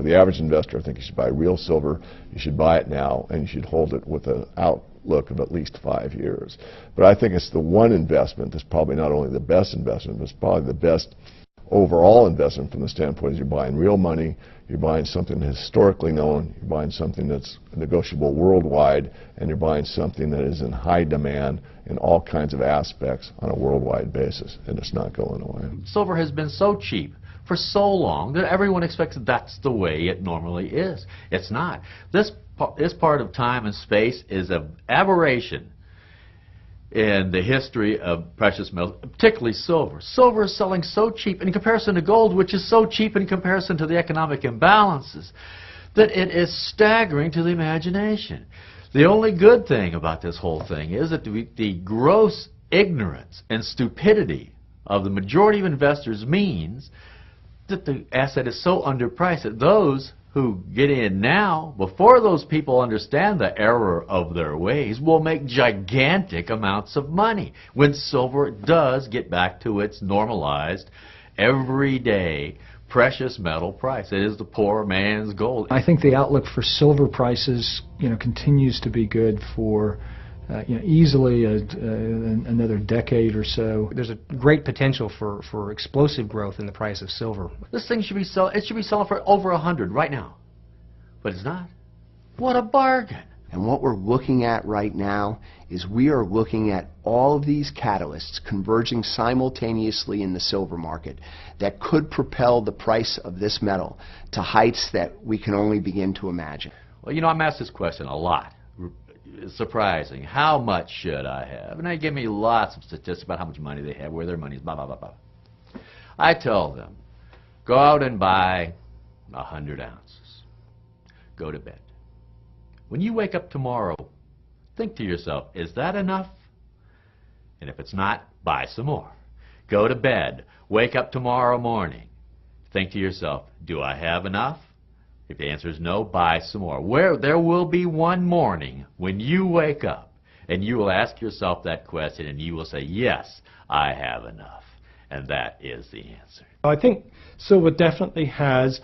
the average investor, I think you should buy real silver. You should buy it now, and you should hold it with an outlook of at least 5 years. But I think it's the one investment that's probably not only the best investment, but it's probably the best overall investment from the standpoint is you're buying real money, you're buying something that's historically known, you're buying something that's negotiable worldwide, and you're buying something that is in high demand in all kinds of aspects on a worldwide basis, and it's not going away. Silver has been so cheap for so long that everyone expects that's the way it normally is. It's not. This part of time and space is an aberration in the history of precious metals, particularly silver. Silver is selling so cheap in comparison to gold, which is so cheap in comparison to the economic imbalances, that it is staggering to the imagination. The only good thing about this whole thing is that the gross ignorance and stupidity of the majority of investors means that the asset is so underpriced that those who get in now, before those people understand the error of their ways, will make gigantic amounts of money when silver does get back to its normalized, everyday, precious metal price. It is the poor man's gold. I think the outlook for silver prices, continues to be good for easily another decade or so. There's a great potential for explosive growth in the price of silver. This thing should be selling for over 100 right now, but it's not. What a bargain! And what we're looking at right now is we are looking at all of these catalysts converging simultaneously in the silver market that could propel the price of this metal to heights that we can only begin to imagine. Well, I'm asked this question a lot. It's surprising. How much should I have? And they give me lots of statistics about how much money they have, where their money is, blah, blah, blah, blah. I tell them, go out and buy 100 ounces. Go to bed. When you wake up tomorrow, think to yourself, is that enough? And if it's not, buy some more. Go to bed. Wake up tomorrow morning. Think to yourself, do I have enough? If the answer is no, buy some more. There will be one morning when you wake up and you will ask yourself that question and you will say, yes, I have enough. And that is the answer. I think silver definitely has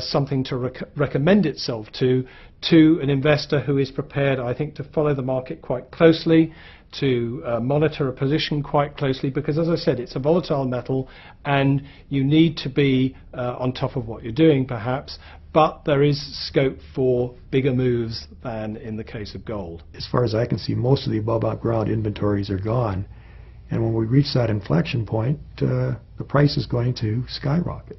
something to recommend itself to an investor who is prepared, I think, to follow the market quite closely, to monitor a position quite closely, because as I said, it's a volatile metal and you need to be on top of what you're doing perhaps, but there is scope for bigger moves than in the case of gold. As far as I can see, most of the above ground inventories are gone, and when we reach that inflection point, the price is going to skyrocket.